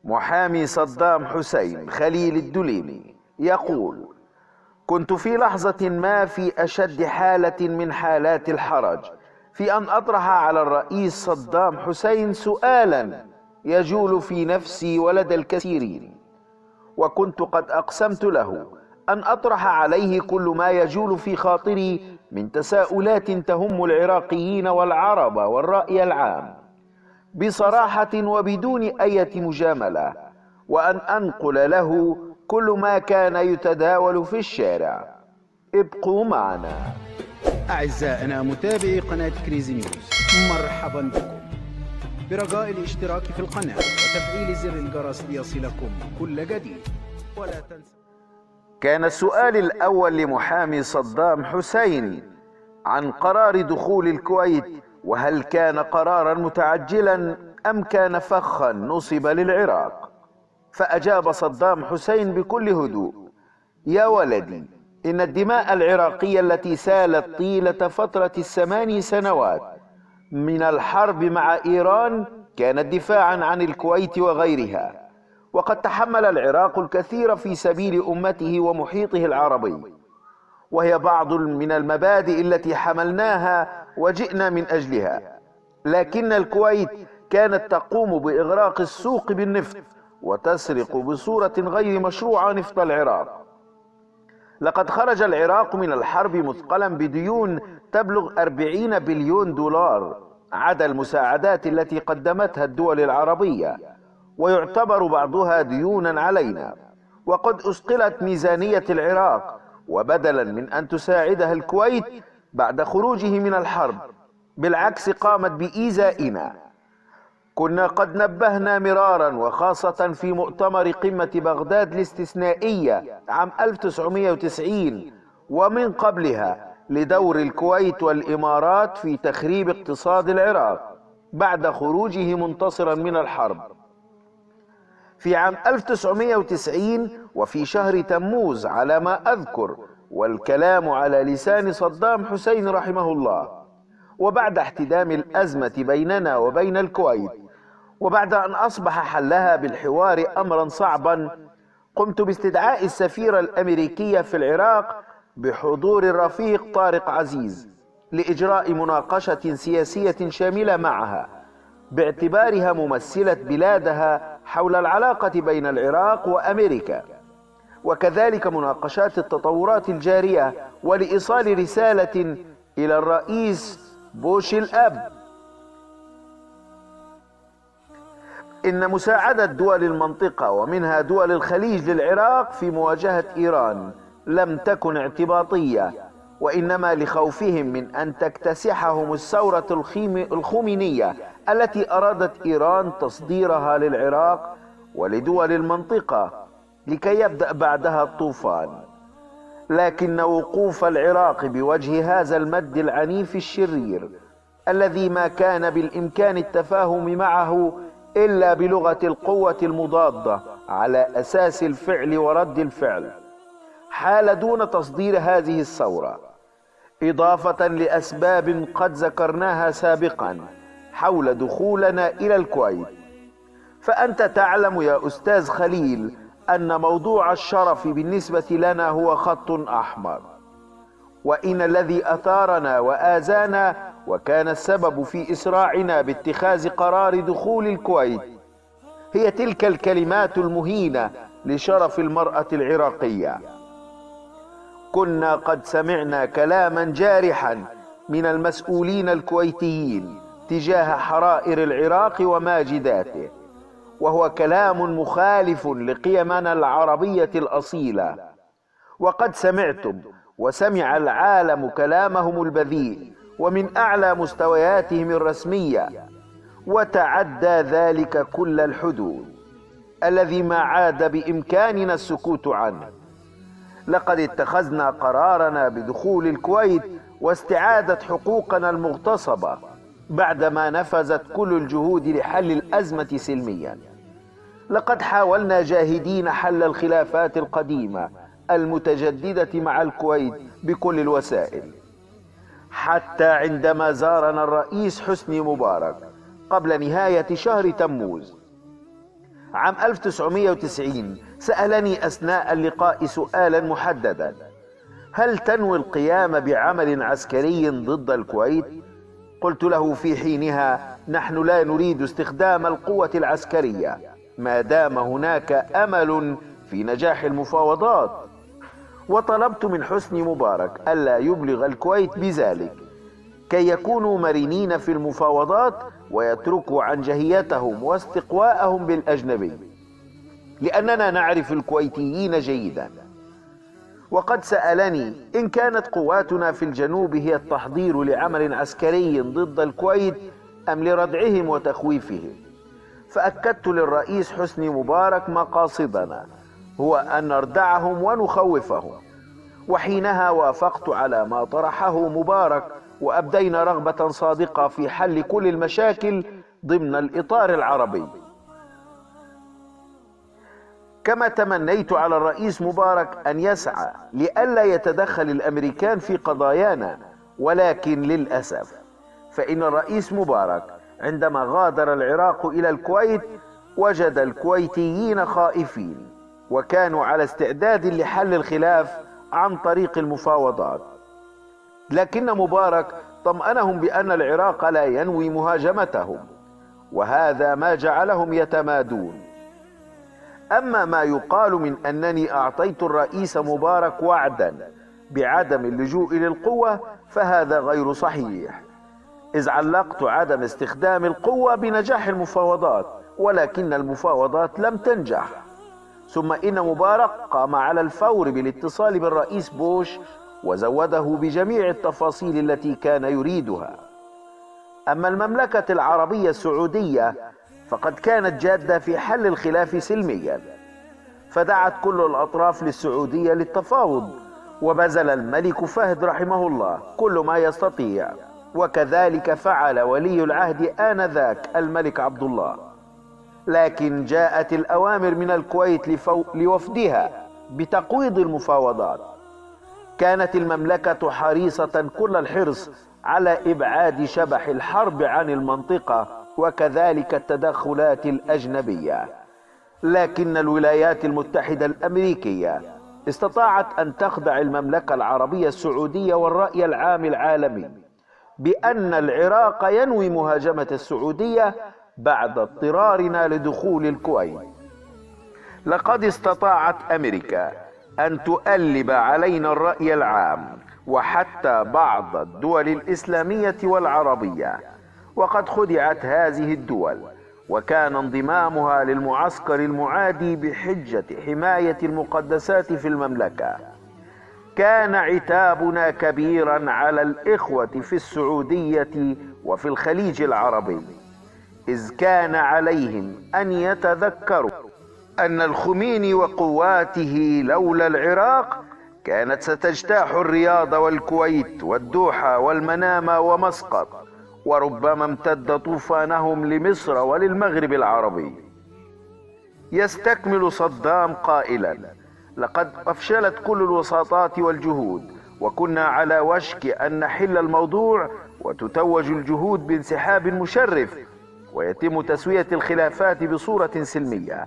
محامي صدام حسين خليل الدليمي يقول: كنت في لحظة ما في أشد حالة من حالات الحرج في أن أطرح على الرئيس صدام حسين سؤالا يجول في نفسي ولدى الكثيرين، وكنت قد أقسمت له أن أطرح عليه كل ما يجول في خاطري من تساؤلات تهم العراقيين والعرب والرأي العام بصراحة وبدون أي مجاملة، وأن أنقل له كل ما كان يتداول في الشارع. ابقوا معنا. أعزائنا متابعي قناة كريزي نيوز، مرحبا بكم. برجاء الاشتراك في القناة وتفعيل زر الجرس ليصلكم كل جديد، ولا تنسوا. كان السؤال الأول لمحامي صدام حسين عن قرار دخول الكويت، وهل كان قرارا متعجلا أم كان فخا نصب للعراق؟ فأجاب صدام حسين بكل هدوء: يا ولدي، إن الدماء العراقية التي سالت طيلة فترة 8 سنوات من الحرب مع إيران كانت دفاعا عن الكويت وغيرها، وقد تحمل العراق الكثير في سبيل أمته ومحيطه العربي، وهي بعض من المبادئ التي حملناها وجئنا من أجلها. لكن الكويت كانت تقوم بإغراق السوق بالنفط وتسرق بصورة غير مشروعة نفط العراق. لقد خرج العراق من الحرب مثقلا بديون تبلغ 40 بليون دولار عدا المساعدات التي قدمتها الدول العربية، ويعتبر بعضها ديونا علينا. وقد أثقلت ميزانية العراق، وبدلا من أن تساعدها الكويت بعد خروجه من الحرب، بالعكس قامت بإيذائنا. كنا قد نبهنا مرارا، وخاصة في مؤتمر قمة بغداد الاستثنائية عام 1990 ومن قبلها، لدور الكويت والإمارات في تخريب اقتصاد العراق بعد خروجه منتصرا من الحرب. في عام 1990 وفي شهر تموز على ما أذكر، والكلام على لسان صدام حسين رحمه الله، وبعد احتدام الأزمة بيننا وبين الكويت، وبعد أن أصبح حلها بالحوار أمرا صعبا، قمت باستدعاء السفير الأمريكي في العراق بحضور الرفيق طارق عزيز لإجراء مناقشة سياسية شاملة معها، باعتبارها ممثلة بلادها حول العلاقة بين العراق وأمريكا، وكذلك مناقشات التطورات الجارية، ولإيصال رسالة إلى الرئيس بوش الأب إن مساعدة دول المنطقة ومنها دول الخليج للعراق في مواجهة إيران لم تكن اعتباطية، وإنما لخوفهم من أن تكتسحهم الثورة الخمينية التي أرادت إيران تصديرها للعراق ولدول المنطقة لكي يبدأ بعدها الطوفان. لكن وقوف العراق بوجه هذا المد العنيف الشرير الذي ما كان بالإمكان التفاهم معه إلا بلغة القوة المضادة على أساس الفعل ورد الفعل، حال دون تصدير هذه الثورة، إضافة لأسباب قد ذكرناها سابقا حول دخولنا إلى الكويت. فأنت تعلم يا أستاذ خليل أن موضوع الشرف بالنسبة لنا هو خط أحمر، وإن الذي أثارنا وآذانا وكان السبب في إسراعنا باتخاذ قرار دخول الكويت هي تلك الكلمات المهينة لشرف المرأة العراقية. كنا قد سمعنا كلاما جارحا من المسؤولين الكويتيين تجاه حرائر العراق وماجداته، وهو كلام مخالف لقيمنا العربية الأصيلة. وقد سمعتم وسمع العالم كلامهم البذيء ومن أعلى مستوياتهم الرسمية، وتعدى ذلك كل الحدود الذي ما عاد بإمكاننا السكوت عنه. لقد اتخذنا قرارنا بدخول الكويت واستعادة حقوقنا المغتصبة بعدما نفذت كل الجهود لحل الأزمة سلميا. لقد حاولنا جاهدين حل الخلافات القديمة المتجددة مع الكويت بكل الوسائل، حتى عندما زارنا الرئيس حسني مبارك قبل نهاية شهر تموز عام 1990 سألني أثناء اللقاء سؤالا محددا: هل تنوي القيام بعمل عسكري ضد الكويت؟ قلت له في حينها: نحن لا نريد استخدام القوة العسكرية ما دام هناك أمل في نجاح المفاوضات، وطلبت من حسني مبارك ألا يبلغ الكويت بذلك كي يكونوا مرنين في المفاوضات ويتركوا عنجهيتهم واستقواءهم بالأجنبي، لأننا نعرف الكويتيين جيدا. وقد سألني إن كانت قواتنا في الجنوب هي التحضير لعمل عسكري ضد الكويت أم لردعهم وتخويفهم، فأكدت للرئيس حسني مبارك مقاصدنا هو أن نردعهم ونخوفهم، وحينها وافقت على ما طرحه مبارك، وأبدينا رغبة صادقة في حل كل المشاكل ضمن الإطار العربي. كما تمنيت على الرئيس مبارك أن يسعى لئلا يتدخل الأمريكان في قضايانا، ولكن للأسف فإن الرئيس مبارك عندما غادر العراق إلى الكويت وجد الكويتيين خائفين، وكانوا على استعداد لحل الخلاف عن طريق المفاوضات، لكن مبارك طمأنهم بأن العراق لا ينوي مهاجمتهم، وهذا ما جعلهم يتمادون. أما ما يقال من أنني أعطيت الرئيس مبارك وعدا بعدم اللجوء للقوة فهذا غير صحيح، إذ علقت عدم استخدام القوة بنجاح المفاوضات، ولكن المفاوضات لم تنجح. ثم إن مبارك قام على الفور بالاتصال بالرئيس بوش وزوده بجميع التفاصيل التي كان يريدها. أما المملكة العربية السعودية فقد كانت جادة في حل الخلاف سلميا، فدعت كل الأطراف للسعودية للتفاوض، وبذل الملك فهد رحمه الله كل ما يستطيع، وكذلك فعل ولي العهد آنذاك الملك عبد الله. لكن جاءت الأوامر من الكويت لوفدها بتقويض المفاوضات. كانت المملكة حريصة كل الحرص على إبعاد شبح الحرب عن المنطقة وكذلك التدخلات الأجنبية، لكن الولايات المتحدة الأمريكية استطاعت أن تخدع المملكة العربية السعودية والرأي العام العالمي بأن العراق ينوي مهاجمة السعودية بعد اضطرارنا لدخول الكويت. لقد استطاعت أمريكا أن تؤلب علينا الرأي العام وحتى بعض الدول الإسلامية والعربية، وقد خدعت هذه الدول، وكان انضمامها للمعسكر المعادي بحجة حماية المقدسات في المملكة. كان عتابنا كبيرا على الإخوة في السعودية وفي الخليج العربي، إذ كان عليهم أن يتذكروا أن الخميني وقواته لولا العراق كانت ستجتاح الرياض والكويت والدوحة والمنامة ومسقط، وربما امتد طوفانهم لمصر وللمغرب العربي. يستكمل صدام قائلا: لقد أفشلت كل الوساطات والجهود، وكنا على وشك أن نحل الموضوع وتتوج الجهود بانسحاب مشرف ويتم تسوية الخلافات بصورة سلمية.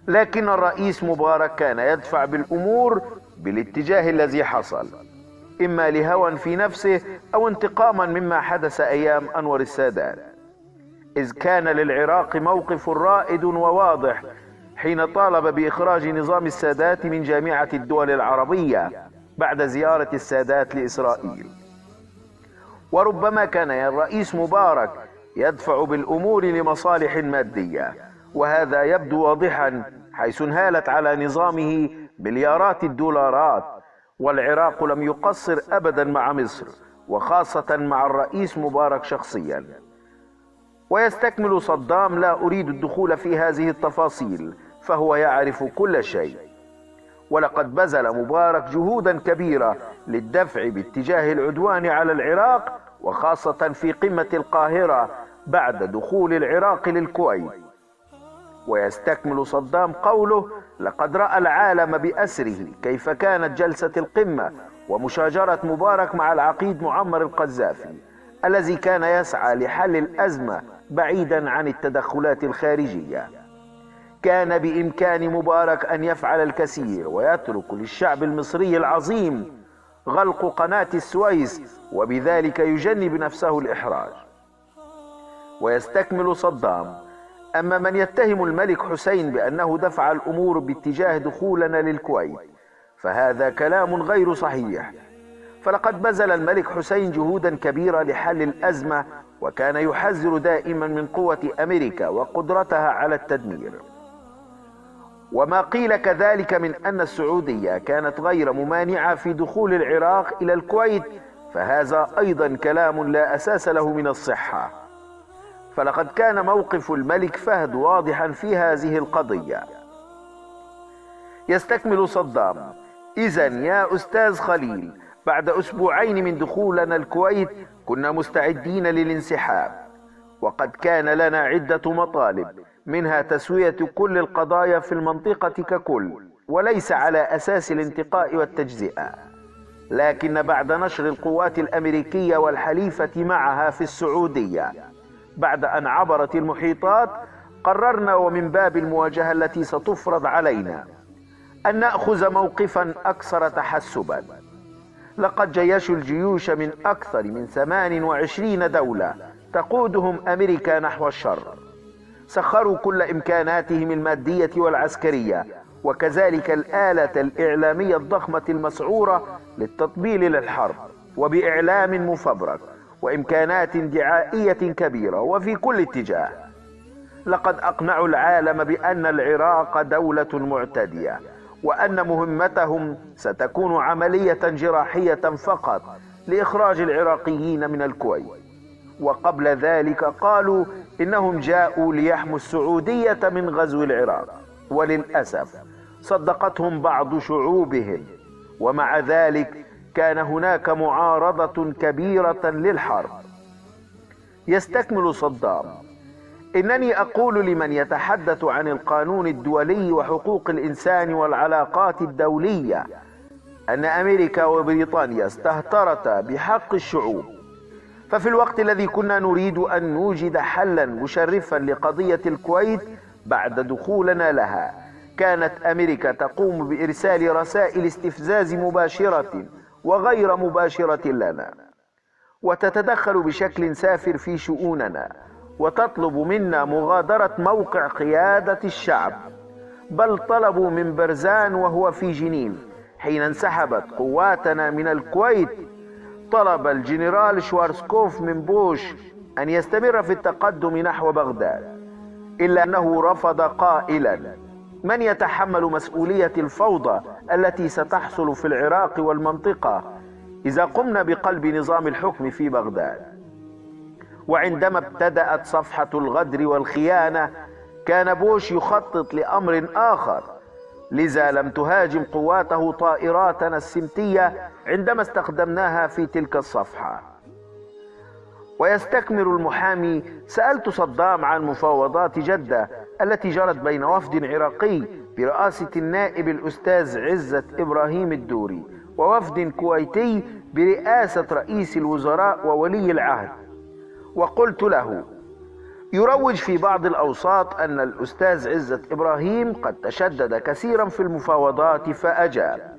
لكن الرئيس مبارك كان يدفع بالأمور بالاتجاه الذي حصل، إما لهوى في نفسه أو انتقاما مما حدث أيام أنور السادات، إذ كان للعراق موقف رائد وواضح حين طالب بإخراج نظام السادات من جامعة الدول العربية بعد زيارة السادات لإسرائيل. وربما كان الرئيس مبارك يدفع بالأمور لمصالح مادية، وهذا يبدو واضحا حيث انهالت على نظامه مليارات الدولارات، والعراق لم يقصر أبدا مع مصر، وخاصة مع الرئيس مبارك شخصيا. ويستكمل صدام: لا أريد الدخول في هذه التفاصيل فهو يعرف كل شيء. ولقد بذل مبارك جهودا كبيرة للدفع باتجاه العدوان على العراق، وخاصة في قمة القاهرة بعد دخول العراق للكويت. ويستكمل صدام قوله: لقد رأى العالم بأسره كيف كانت جلسة القمة ومشاجرة مبارك مع العقيد معمر القذافي الذي كان يسعى لحل الأزمة بعيدا عن التدخلات الخارجية. كان بإمكان مبارك أن يفعل الكثير ويترك للشعب المصري العظيم غلق قناة السويس، وبذلك يجنب نفسه الإحراج. ويستكمل صدام: أما من يتهم الملك حسين بأنه دفع الأمور باتجاه دخولنا للكويت فهذا كلام غير صحيح، فلقد بذل الملك حسين جهودا كبيرة لحل الأزمة، وكان يحذر دائما من قوة أمريكا وقدرتها على التدمير. وما قيل كذلك من أن السعودية كانت غير ممانعة في دخول العراق إلى الكويت فهذا أيضا كلام لا أساس له من الصحة، فلقد كان موقف الملك فهد واضحا في هذه القضية. يستكمل صدام: إذن يا أستاذ خليل، بعد أسبوعين من دخولنا الكويت كنا مستعدين للانسحاب، وقد كان لنا عدة مطالب، منها تسوية كل القضايا في المنطقة ككل وليس على أساس الانتقاء والتجزئة، لكن بعد نشر القوات الأمريكية والحليفة معها في السعودية بعد أن عبرت المحيطات قررنا ومن باب المواجهة التي ستفرض علينا أن نأخذ موقفا أكثر تحسبا. لقد جيشوا الجيوش من أكثر من 28 دولة تقودهم أمريكا نحو الشر، سخروا كل إمكاناتهم المادية والعسكرية وكذلك الآلة الإعلامية الضخمة المسعورة للتطبيل للحرب، وبإعلام مفبرك وإمكانات دعائية كبيرة وفي كل اتجاه. لقد أقنعوا العالم بأن العراق دولة معتدية، وأن مهمتهم ستكون عملية جراحية فقط لإخراج العراقيين من الكويت. وقبل ذلك قالوا إنهم جاءوا ليحموا السعودية من غزو العراق، وللأسف صدقتهم بعض شعوبهم، ومع ذلك كان هناك معارضة كبيرة للحرب. يستكمل صدام: إنني أقول لمن يتحدث عن القانون الدولي وحقوق الإنسان والعلاقات الدولية أن أمريكا وبريطانيا استهترتا بحق الشعوب، ففي الوقت الذي كنا نريد أن نوجد حلا مشرفا لقضية الكويت بعد دخولنا لها، كانت أمريكا تقوم بإرسال رسائل استفزاز مباشرة وغير مباشرة لنا، وتتدخل بشكل سافر في شؤوننا، وتطلب منا مغادرة موقع قيادة الشعب، بل طلبوا من برزان وهو في جنين حين انسحبت قواتنا من الكويت، طلب الجنرال شوارزكوف من بوش أن يستمر في التقدم نحو بغداد، إلا أنه رفض قائلا: من يتحمل مسؤولية الفوضى التي ستحصل في العراق والمنطقة إذا قمنا بقلب نظام الحكم في بغداد؟ وعندما ابتدأت صفحة الغدر والخيانة كان بوش يخطط لأمر آخر، لذا لم تهاجم قواته طائراتنا السمتية عندما استخدمناها في تلك الصفحة. ويستكمل المحامي: سألت صدام عن مفاوضات جدة التي جرت بين وفد عراقي برئاسة النائب الأستاذ عزت إبراهيم الدوري ووفد كويتي برئاسة رئيس الوزراء وولي العهد، وقلت له: يروج في بعض الأوساط أن الأستاذ عزت إبراهيم قد تشدد كثيرا في المفاوضات، فأجاب: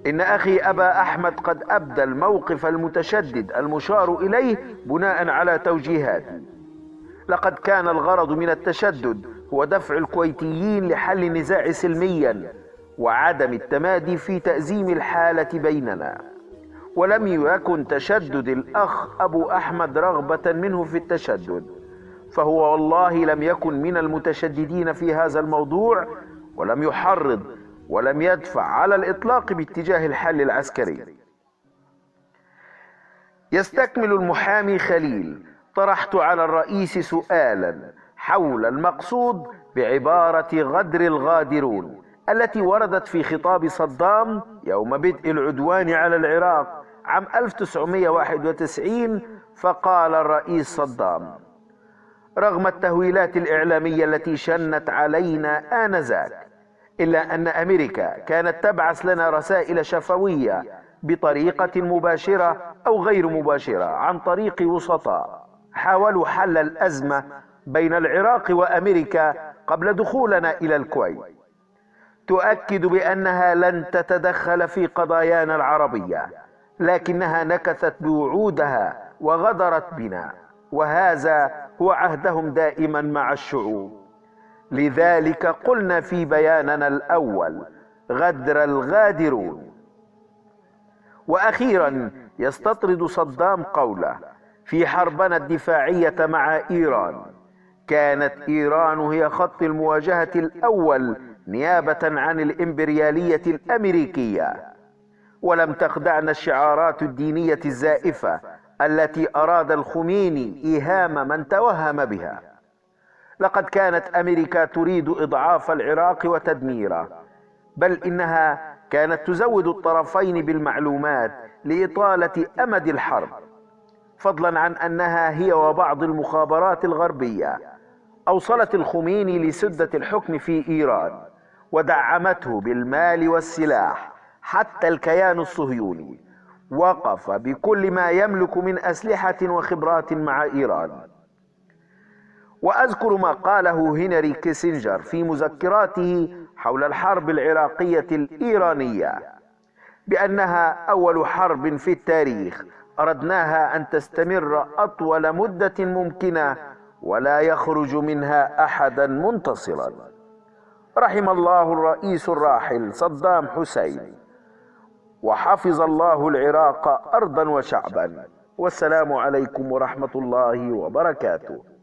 إن أخي أبا أحمد قد أبدى الموقف المتشدد المشار إليه بناء على توجيهاتي. لقد كان الغرض من التشدد هو دفع الكويتيين لحل النزاع سلميا وعدم التمادي في تأزيم الحالة بيننا، ولم يكن تشدد الأخ أبو أحمد رغبة منه في التشدد، فهو والله لم يكن من المتشددين في هذا الموضوع، ولم يحرض ولم يدفع على الإطلاق باتجاه الحل العسكري. يستكمل المحامي خليل: طرحت على الرئيس سؤالا حول المقصود بعبارة غدر الغادرون التي وردت في خطاب صدام يوم بدء العدوان على العراق عام 1991، فقال الرئيس صدام: رغم التهويلات الإعلامية التي شنت علينا آنذاك، إلا أن أمريكا كانت تبعث لنا رسائل شفوية بطريقة مباشرة أو غير مباشرة عن طريق وسطاء حاولوا حل الأزمة بين العراق وأمريكا قبل دخولنا إلى الكويت تؤكد بأنها لن تتدخل في قضايانا العربية، لكنها نكثت بوعودها وغدرت بنا، وهذا هو عهدهم دائما مع الشعوب. لذلك قلنا في بياننا الأول: غدر الغادرون. وأخيرا يستطرد صدام قوله: في حربنا الدفاعية مع إيران كانت إيران هي خط المواجهة الأول نيابة عن الإمبريالية الأمريكية، ولم تخدعنا الشعارات الدينية الزائفة التي أراد الخميني إيهام من توهم بها. لقد كانت أمريكا تريد إضعاف العراق وتدميره، بل إنها كانت تزود الطرفين بالمعلومات لإطالة أمد الحرب، فضلا عن أنها هي وبعض المخابرات الغربية أوصلت الخميني لسدة الحكم في إيران ودعمته بالمال والسلاح. حتى الكيان الصهيوني وقف بكل ما يملك من أسلحة وخبرات مع إيران. وأذكر ما قاله هنري كيسنجر في مذكراته حول الحرب العراقية الإيرانية بأنها أول حرب في التاريخ أردناها أن تستمر أطول مدة ممكنة ولا يخرج منها أحدا منتصرا. رحم الله الرئيس الراحل صدام حسين، وحفظ الله العراق أرضا وشعبا. والسلام عليكم ورحمة الله وبركاته.